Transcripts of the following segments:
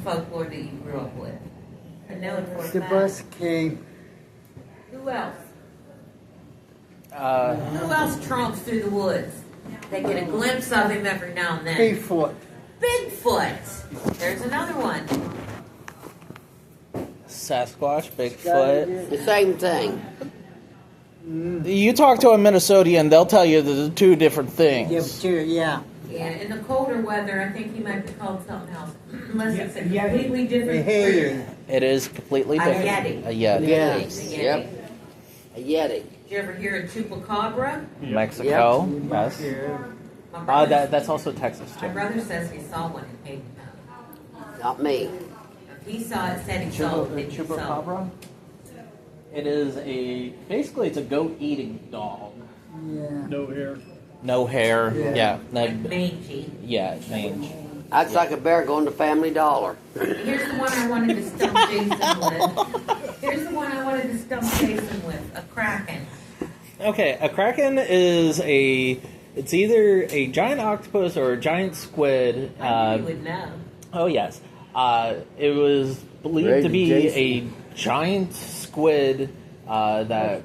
folklore that you grew up with? I know it for a The fact. bus came. Who else? Who else tromps through the woods? They get a glimpse of him every now and then. Bigfoot. Bigfoot. There's another one. Sasquatch, Bigfoot. The same thing. You talk to a Minnesotan, they'll tell you the two different things. Yeah. Yeah, in the colder weather, I think he might be called something else. Unless it's a Yeah, completely different Hey. breed. It is completely A different. Yeti. A Yeti. Yes. A Yeti. Yep. A Yeti. Did you ever hear a chupacabra? Mexico, yes. My brother, That's also Texas, my too. brother says he saw one in Hayden. Not me. If he saw it, said he saw it. He saw it. Chupacabra? It is basically it's a goat-eating dog. Yeah. No hair. No hair, yeah. Like mangy. Yeah, mange. That's like a bear going to Family Dollar. Here's the one I wanted to stump Jason with. Here's the one I wanted to stump Jason with. A kraken. Okay, a kraken is it's either a giant octopus or a giant squid. I knew you would know. Oh, yes. It was believed to be a giant squid that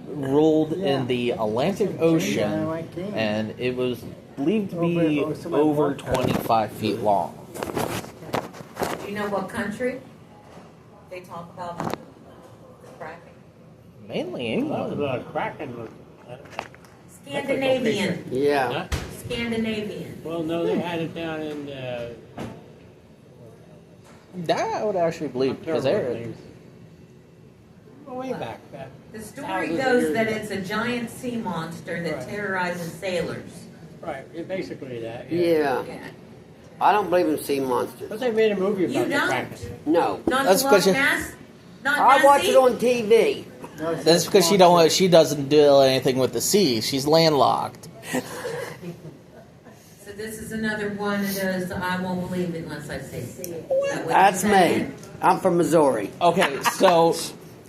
ruled in the Atlantic Ocean, and it was believed to be over 25 feet long. Do you know what country they talk about the kraken? Mainly That was England. a kraken. Scandinavian. Yeah. Huh? Scandinavian. Well, no, they had it down in. That I would actually believe, because they're... Way back. The story Thousands of goes years that ago. it's a giant sea monster that Right. terrorizes sailors. Right, basically that. Yeah. Yeah. I don't believe in sea monsters. But they made a movie You about the don't? kraken. No. Not That's Loch because you- Ness? Not I watch Nessie? it on TV. That's because she doesn't do anything with the sea. She's landlocked. So this is another one of those I won't believe it unless I say it. That's me. I'm from Missouri. Okay, so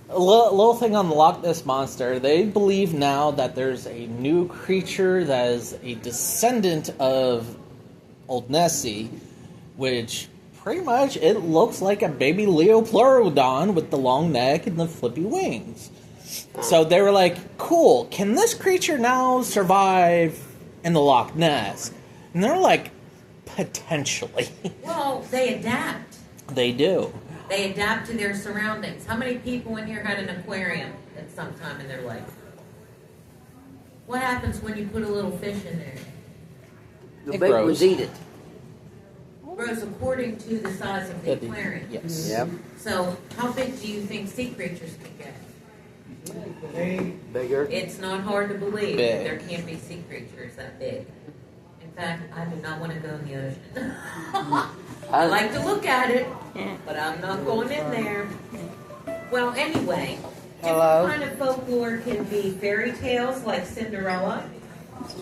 a little thing on the Loch Ness Monster. They believe now that there's a new creature that is a descendant of Old Nessie, which pretty much it looks like a baby Leopleurodon with the long neck and the flippy wings. So they were like, cool, can this creature now survive in the Loch Ness? And they're like, potentially. Well, they adapt. They do. They adapt to their surroundings. How many people in here had an aquarium at some time in their life? What happens when you put a little fish in there? The It big grows. ones eat it. It grows according to the size of the aquarium. Yes. Yep. So, how big do you think sea creatures can get? Bigger. It's not hard to believe Big. that there can't be sea creatures that big. In fact, I do not want to go in the ocean. I like to look at it, but I'm not going in there. Well, anyway, Hello. different kind of folklore can be fairy tales like Cinderella,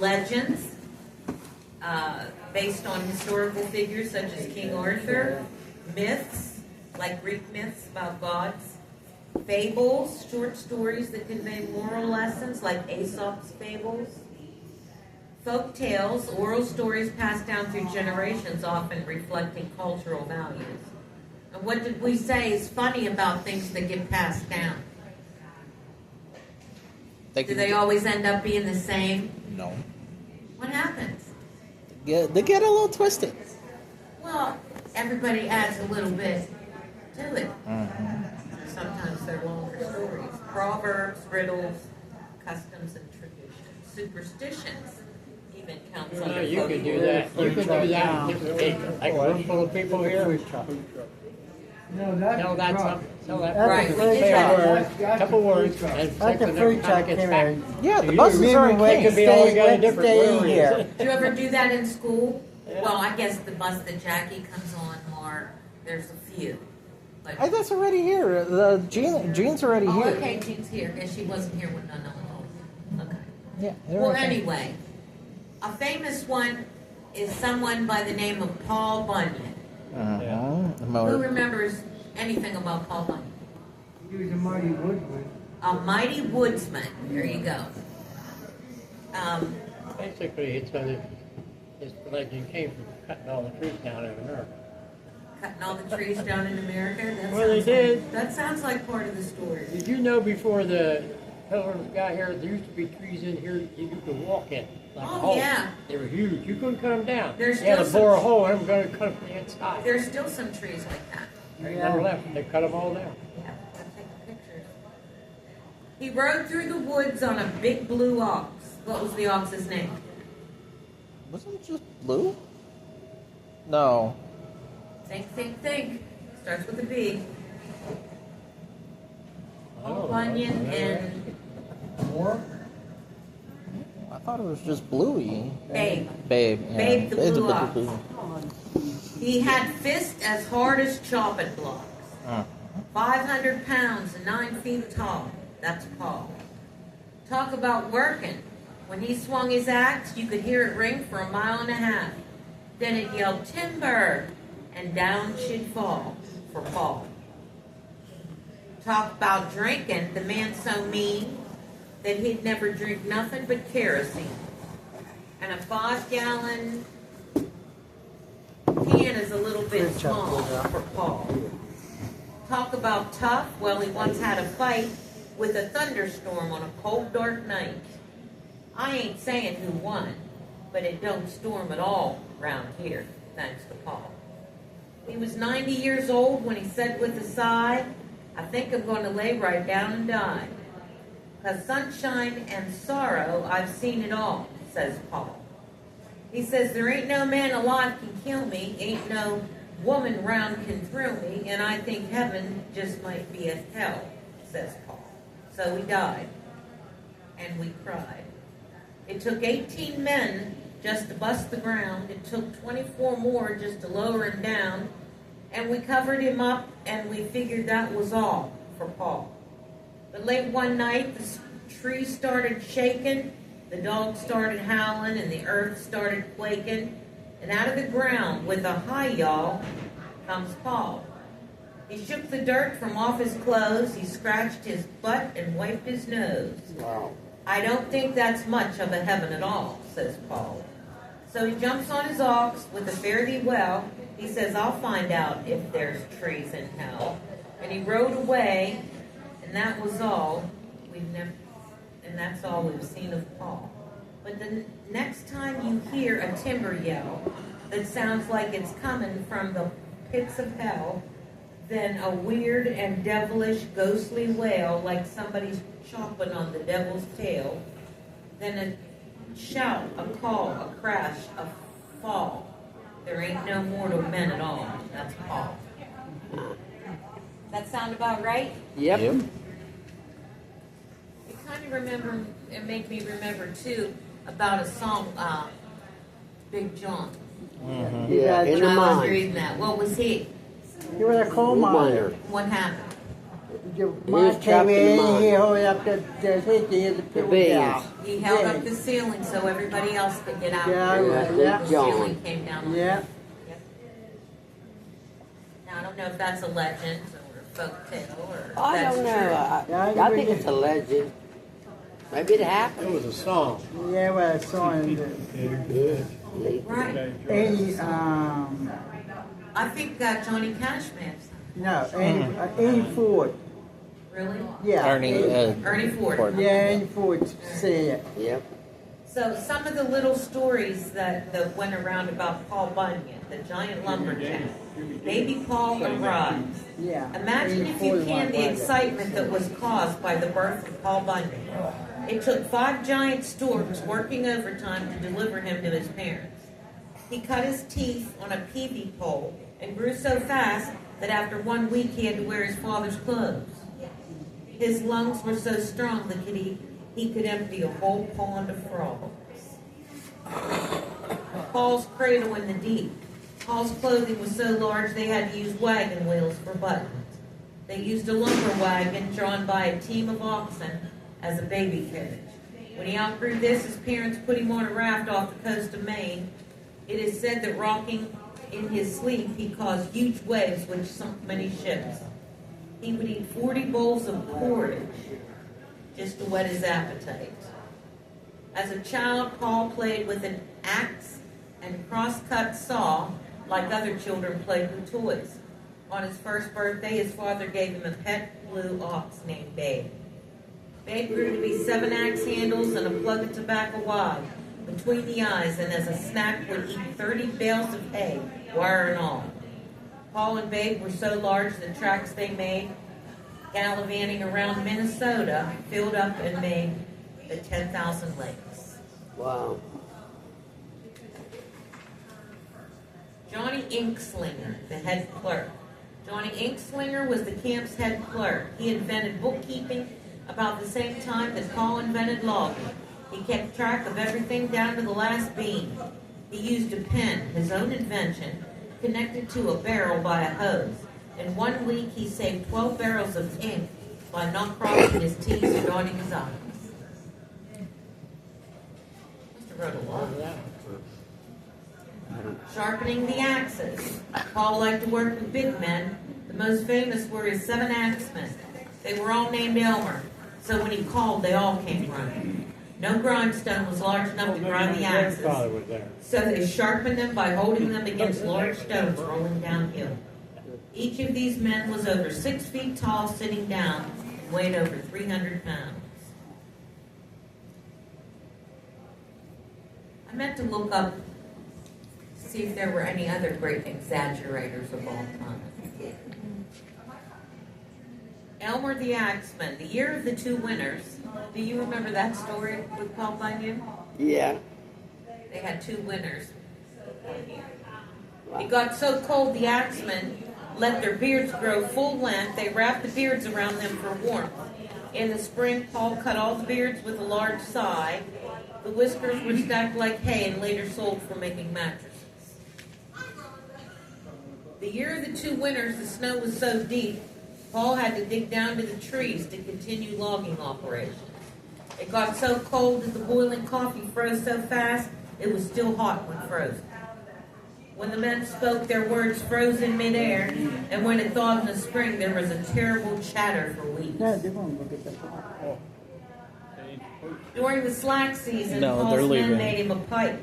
legends based on historical figures such as King Arthur, myths like Greek myths about gods, fables, short stories that convey moral lessons like Aesop's fables, folk tales, oral stories passed down through generations, often reflecting cultural values. And what did we say is funny about things that get passed down? Do they always end up being the same? No. What happens? They get a little twisted. Well, everybody adds a little bit to it. Sometimes they're longer stories. Proverbs, riddles, customs and traditions. Superstitions even counts Well, under you could do folklore. that. You could do that. Like a room full of people here. No, that's Tell that something. Tell that. Right, we Say did a that. word, couple words, and That's next the thing food kind of truck gets back. came Yeah, the You buses are remember in when Could be all together different. stay Where here. is it? Do you ever do that in school? Well, I guess the bus that Jackie comes on more, there's a few. Like, Hey, that's already here. The Jean's already oh, here. okay, Jean's here, and she wasn't here when none of them. Okay. Yeah. they're Well, okay. anyway, a famous one is someone by the name of Paul Bunyan. Who remembers anything about Paul Bunyan? He was a mighty woodman. A mighty woodsman. There you go. Basically, it's because his legend came from cutting all the trees down in America. Cutting all the trees down in America? Well, they did. That sounds like part of the story. Did you know before the pilgrims got here, there used to be trees in here you could walk in? Like a Oh, hole. yeah. They were huge. You couldn't cut them down. There's you had to still bore a some- hole and I'm going to cut them from the inside. There's still some trees like that. There's none left. They cut them all down. Yeah, I'm taking pictures. He rode through the woods on a big blue ox. What was the ox's name? Wasn't it just blue? No. Think. Starts with a B. Paul Oh, Bunyan okay. and I thought it was just Bluey. Babe. Babe. Yeah. Babe the Babe's a blue bit ox. blue. He had fists as hard as chopping blocks. Uh, 500 pounds and 9 feet tall. That's Paul. Talk about working. When he swung his axe, you could hear it ring for 1.5 miles. Then it yelled, timber, and down she'd fall for Paul. Talk about drinking. The man so mean that he'd never drink nothing but kerosene. And a 5-gallon can is a little bit small for Paul. Talk about tough. Well, he once had a fight with a thunderstorm on a cold, dark night. I ain't saying who won, but it don't storm at all round here, thanks to Paul. He was 90 years old when he said with a sigh, I think I'm going to lay right down and die. 'Cause sunshine and sorrow, I've seen it all, says Paul. He says, there ain't no man alive can kill me, ain't no woman round can thrill me, and I think heaven just might be a hell, says Paul. So he died, and we cried. It took 18 men just to bust the ground. It took 24 more just to lower him down, and we covered him up, and we figured that was all for Paul. But late one night, the tree started shaking, the dogs started howling, and the earth started quaking. And out of the ground, with a hi y'all, comes Paul. He shook the dirt from off his clothes, he scratched his butt and wiped his nose. Wow. I don't think that's much of a heaven at all, says Paul. So he jumps on his ox with a fare thee well. He says, I'll find out if there's trees in hell. And he rode away, and that was all. And that's all we've seen of Paul. But the next time you hear a timber yell that sounds like it's coming from the pits of hell, then a weird and devilish ghostly wail like somebody's chopping on the devil's tail, then a shout, a call, a crash, a fall. There ain't no mortal men at all. That's Paul. That sound about right? Yep. Yep. It kind of made me remember too about a song, Big John. Yeah, in When the I was mind. reading that, what was he? You were a coal miner. What happened? Your He mine was trapped came in in, the mine. he held up the hit the people bees. down. He held Yeah. up the ceiling so everybody else could get out. Yeah, The yeah. Big ceiling John. came down on Yeah. him. Yep. Now I don't know if that's a legend or a folk tale or if I that's don't know. true. I think it's a legend. Maybe it It happened. was a song. Yeah, well, I saw in the Right. 80, I think Johnny Cash may have sung. no, 84. Really? Yeah. Ernie Ford. Yeah, 84 said. Yep. So some of the little stories that went around about Paul Bunyan, the giant lumberjack, baby Paul arrives. Yeah. Imagine if you 84 can the was it. excitement that was caused by the birth of Paul Bunyan. It took 5 giant storks working overtime to deliver him to his parents. He cut his teeth on a peavey pole and grew so fast that after 1 week he had to wear his father's clothes. His lungs were so strong that he could empty a whole pond of frogs. Paul's cradle in the deep. Paul's clothing was so large they had to use wagon wheels for buttons. They used a lumber wagon drawn by a team of oxen as a baby carriage. When he outgrew this, his parents put him on a raft off the coast of Maine. It is said that rocking in his sleep, he caused huge waves which sunk many ships. He would eat 40 bowls of porridge just to whet his appetite. As a child, Paul played with an axe and cross-cut saw like other children, played with toys. On his first birthday, his father gave him a pet blue ox named Babe. Babe grew to be 7 axe handles and a plug of tobacco wide between the eyes, and as a snack would eat 30 bales of hay, wire and all. Paul and Babe were so large the tracks they made gallivanting around Minnesota filled up and made the 10,000 lakes. Wow. Johnny Inkslinger, the head clerk. Johnny Inkslinger was the camp's head clerk. He invented bookkeeping about the same time that Paul invented logging. He kept track of everything down to the last bean. He used a pen, his own invention, connected to a barrel by a hose. In 1 week, he saved 12 barrels of ink by not crossing his T's and dotting his I's. Must have wrote a lot. Sharpening the axes. Paul liked to work with big men. The most famous were his 7 axemen. They were all named Elmer, so when he called, they all came running. No grindstone was large enough to grind the axes, so they sharpened them by holding them against large stones rolling downhill. Each of these men was over 6 feet tall, sitting down, and weighed over 300 pounds. I meant to look up, see if there were any other great exaggerators of all time. Elmer the Axeman, the year of the 2 winners. Do you remember that story with Paul Bunyan? Yeah. They had 2 winners. It got so cold the axemen let their beards grow full length. They wrapped the beards around them for warmth. In the spring, Paul cut all the beards with a large scythe. The whiskers were stacked like hay and later sold for making mattresses. The year of the 2 winners, the snow was so deep, Paul had to dig down to the trees to continue logging operations. It got so cold that the boiling coffee froze so fast, it was still hot when frozen. When the men spoke, their words froze in midair, and when it thawed in the spring, there was a terrible chatter for weeks. No, they won't look at the phone. During the slack season, No, they're Paul's men leaving. made him a pipe.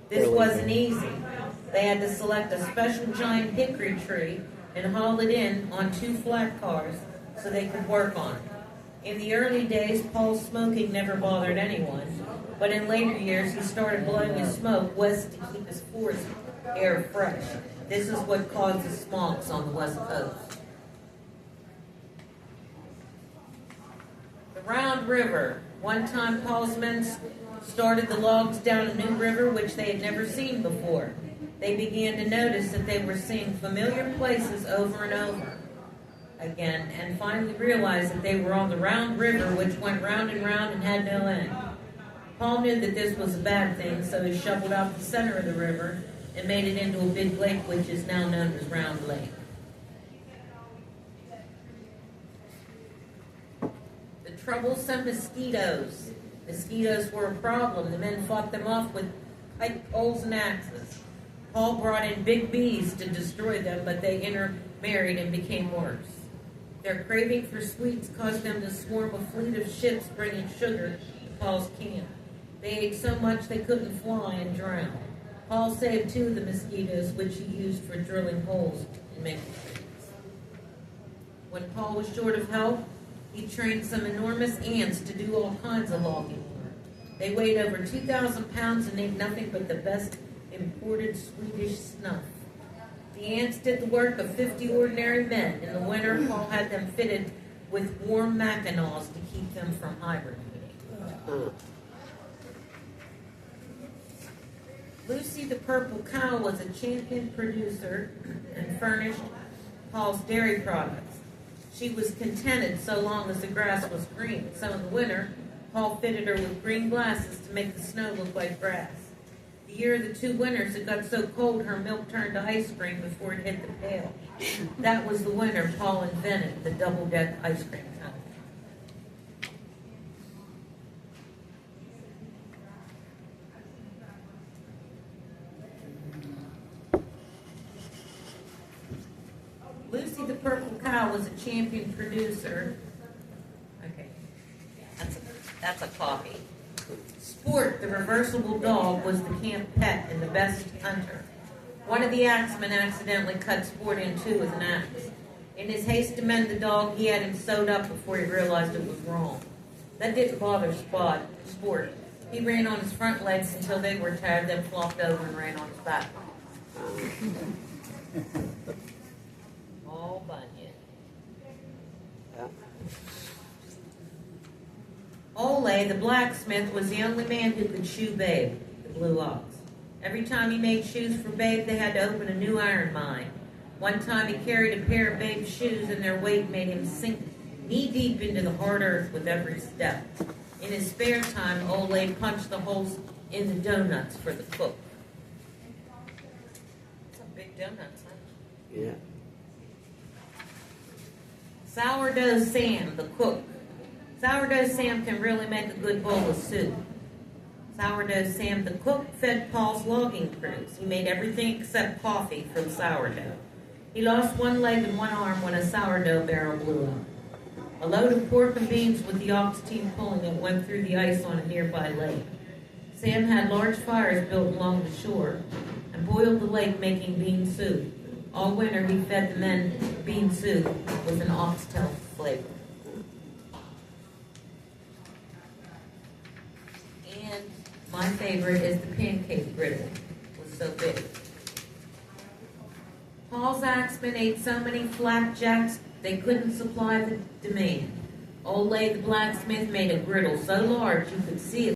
This They're wasn't leaving. easy. They had to select a special giant hickory tree and haul it in on 2 flat cars so they could work on it. In the early days, Paul's smoking never bothered anyone, but in later years, he started blowing his smoke west to keep his forest air fresh. This is what causes smogs on the West Coast. The Round River. One time, Paul's men started the logs down a new river which they had never seen before. They began to notice that they were seeing familiar places over and over again, and finally realized that they were on the Round River, which went round and had no end. Paul knew that this was a bad thing, so he shoveled out the center of the river and made it into a big lake, which is now known as Round Lake. The troublesome mosquitoes. Mosquitoes were a problem. The men fought them off with pipe poles and axes. Paul brought in big bees to destroy them, but they intermarried and became worse. Their craving for sweets caused them to swarm a fleet of ships bringing sugar to Paul's camp. They ate so much they couldn't fly and drowned. Paul saved 2 of the mosquitoes, which he used for drilling holes and making trees. When Paul was short of help, he trained some enormous ants to do all kinds of logging work. They weighed over 2,000 pounds and ate nothing but the best imported Swedish snuff. The ants did the work of 50 ordinary men. In the winter, Paul had them fitted with warm mackinaws to keep them from hibernating. Lucy the Purple Cow was a champion producer and furnished Paul's dairy products. She was contented so long as the grass was green. So in the winter, Paul fitted her with green glasses to make the snow look like grass. The year of the 2 winters, it got so cold her milk turned to ice cream before it hit the pail. That was the winter Paul invented the double-deck ice cream cone. Lucy the Purple Cow was a champion producer. Okay, that's a copy. Sport, the reversible dog, was the camp pet and the best hunter. One of the axemen accidentally cut Sport in two with an axe. In his haste to mend the dog, he had him sewed up before he realized it was wrong. That didn't bother Sport. He ran on his front legs until they were tired, then flopped over and ran on his back. All Bunyan. Yeah. Ole, the blacksmith, was the only man who could shoe Babe, the blue ox. Every time he made shoes for Babe, they had to open a new iron mine. One time he carried a pair of Babe's shoes, and their weight made him sink knee-deep into the hard earth with every step. In his spare time, Ole punched the holes in the donuts for the cook. Some big donuts, huh? Yeah. Sourdough Sam, the cook. Sourdough Sam can really make a good bowl of soup. Sourdough Sam, the cook, fed Paul's logging crews. He made everything except coffee from sourdough. He lost one leg and one arm when a sourdough barrel blew up. A load of pork and beans with the ox team pulling it went through the ice on a nearby lake. Sam had large fires built along the shore and boiled the lake making bean soup. All winter he fed the men bean soup with an oxtail flavor. And my favorite is the pancake griddle. It was so big. Paul's axemen ate so many flapjacks they couldn't supply the demand. Ole the blacksmith made a griddle so large you could